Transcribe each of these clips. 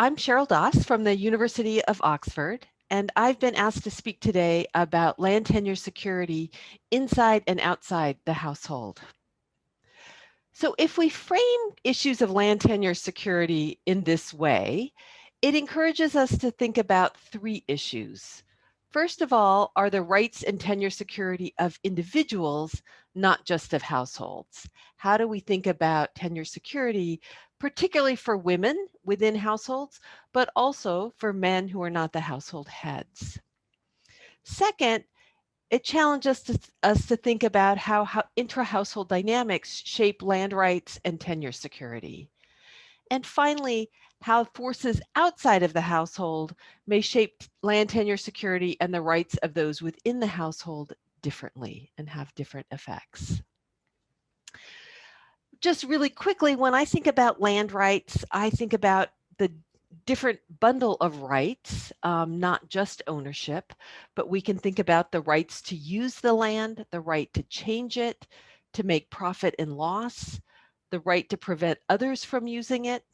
I'm Cheryl Doss from the University of Oxford, and I've been asked to speak today about land tenure security inside and outside the household. So if we frame issues of land tenure security in this way, it encourages us to think about three issues. First of all, are the rights and tenure security of individuals, not just of households? How do we think about tenure security, particularly for women within households, but also for men who are not the household heads? Second, it challenges us to think about how intra-household dynamics shape land rights and tenure security. And finally, how forces outside of the household may shape land tenure security and the rights of those within the household differently and have different effects. Just really quickly, when I think about land rights, I think about the different bundle of rights, not just ownership, but we can think about the rights to use the land, the right to change it, to make profit and loss, the right to prevent others from using it,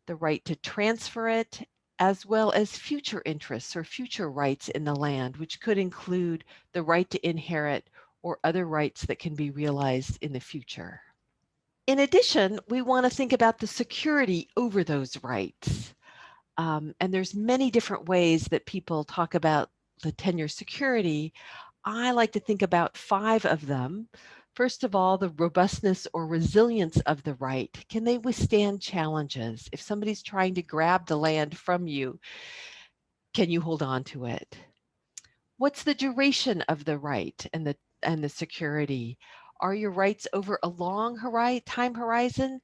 the right to transfer it, as well as future interests or future rights in the land, which could include the right to inherit or other rights that can be realized in the future. In addition, we want to think about the security over those rights. And there's many different ways that people talk about the tenure security. I like to think about 5 of them. First of all, the robustness or resilience of the right. Can they withstand challenges? If somebody's trying to grab the land from you, can you hold on to it? What's the duration of the right and the security? Are your rights over a long time horizon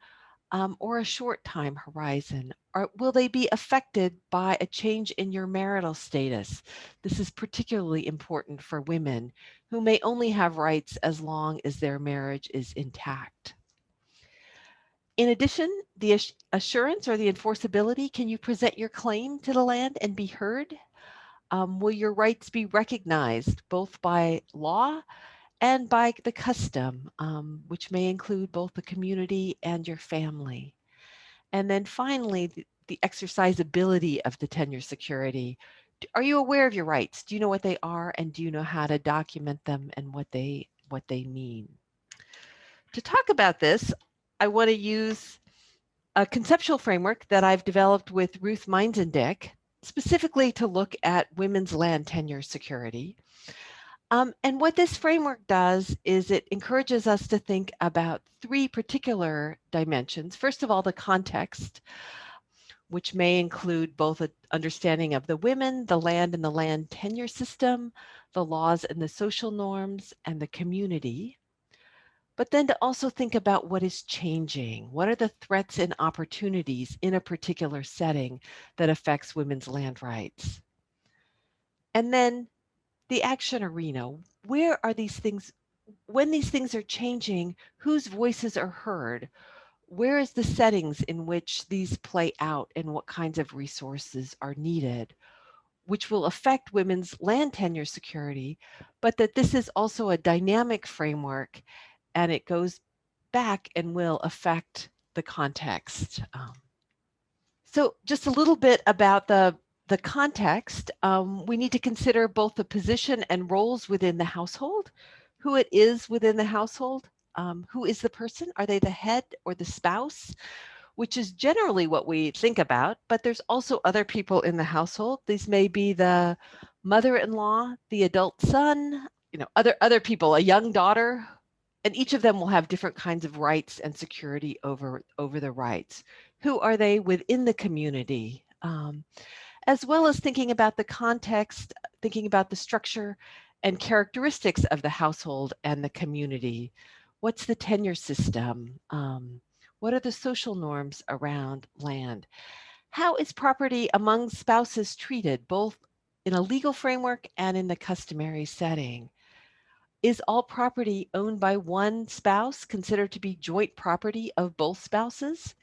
or a short time horizon? Or will they be affected by a change in your marital status? This is particularly important for women who may only have rights as long as their marriage is intact. In addition, the assurance or the enforceability, can you present your claim to the land and be heard? Will your rights be recognized both by law and by the custom, which may include both the community and your family? And then finally, the exercisability of the tenure security. Are you aware of your rights? Do you know what they are, and do you know how to document them and what they mean? To talk about this, I want to use a conceptual framework that I've developed with Ruth Meinzendick, specifically to look at women's land tenure security. And what this framework does is it encourages us to think about 3 particular dimensions. First of all, the context, which may include both an understanding of the women, the land and the land tenure system, the laws and the social norms, and the community. But then to also think about what is changing. What are the threats and opportunities in a particular setting that affects women's land rights? And then the action arena. Where are these things, when these things are changing, whose voices are heard? Where is the settings in which these play out and what kinds of resources are needed, which will affect women's land tenure security, but that this is also a dynamic framework and it goes back and will affect the context. So just a little bit about the context. We need to consider both the position and roles within the household, who it is within the household, who is the person? Are they the head or the spouse? Which is generally what we think about, but there's also other people in the household. These may be the mother-in-law, the adult son, other people, a young daughter, and each of them will have different kinds of rights and security over the rights. Who are they within the community? As well as thinking about the context, thinking about the structure and characteristics of the household and the community. What's the tenure system? What are the social norms around land? How is property among spouses treated, both in a legal framework and in the customary setting? Is all property owned by one spouse considered to be joint property of both spouses?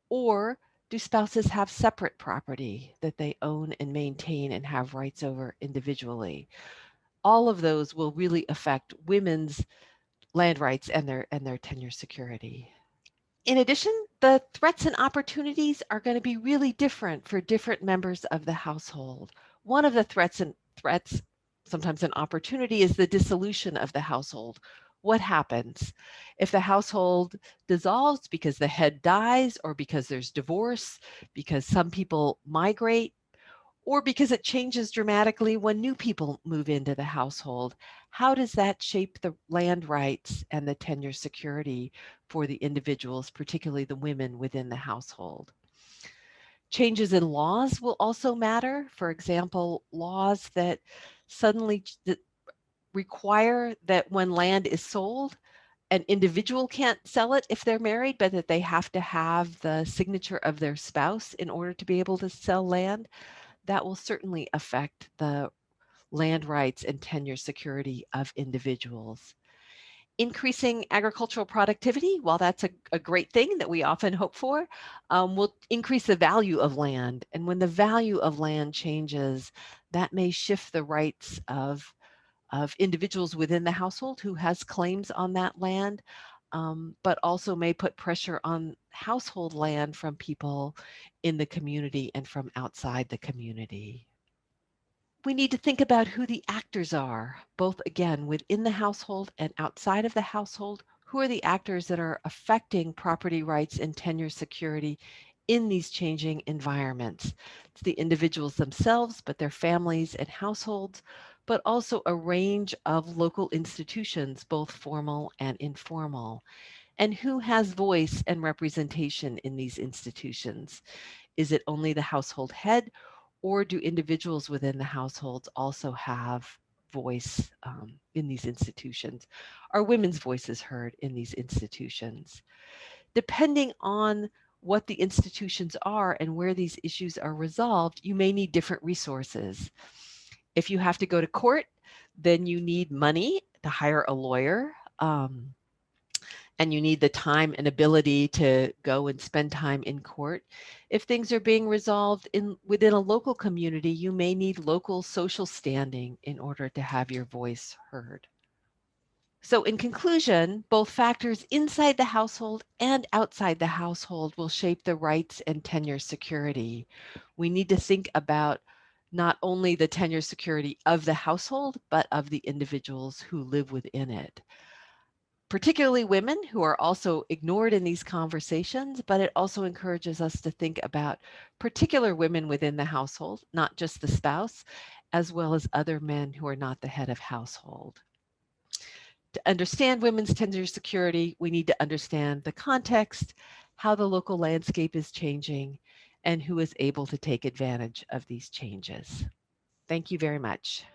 Or do spouses have separate property that they own and maintain and have rights over individually? All of those will really affect women's land rights and their tenure security. In addition, The threats and opportunities are going to be really different for different members of the household. One of the threats, sometimes an opportunity, is the dissolution of the household. What happens if the household dissolves because the head dies, or because there's divorce, because some people migrate, or because it changes dramatically when new people move into the household? How does that shape the land rights and the tenure security for the individuals, particularly the women within the household? Changes in laws will also matter. For example, laws that suddenly that require that when land is sold, an individual can't sell it if they're married, but that they have to have the signature of their spouse in order to be able to sell land. That will certainly affect the land rights and tenure security of individuals. Increasing agricultural productivity, while that's a great thing that we often hope for, will increase the value of land. And when the value of land changes, that may shift the rights of individuals within the household who has claims on that land, but also may put pressure on household land from people in the community and from outside the community. We need to think about who the actors are, both again within the household and outside of the household. Who are the actors that are affecting property rights and tenure security in these changing environments? It's the individuals themselves, but their families and households, but also a range of local institutions, both formal and informal. And who has voice and representation in these institutions? Is it only the household head, or do individuals within the households also have voice in these institutions? Are women's voices heard in these institutions? Depending on what the institutions are and where these issues are resolved, you may need different resources. If you have to go to court, then you need money to hire a lawyer. And you need the time and ability to go and spend time in court. If things are being resolved within a local community, you may need local social standing in order to have your voice heard. So in conclusion, both factors inside the household and outside the household will shape the rights and tenure security. We need to think about not only the tenure security of the household, but of the individuals who live within it, particularly women who are also ignored in these conversations, but it also encourages us to think about particular women within the household, not just the spouse, as well as other men who are not the head of household. To understand women's tenure security, we need to understand the context, how the local landscape is changing, and who is able to take advantage of these changes. Thank you very much.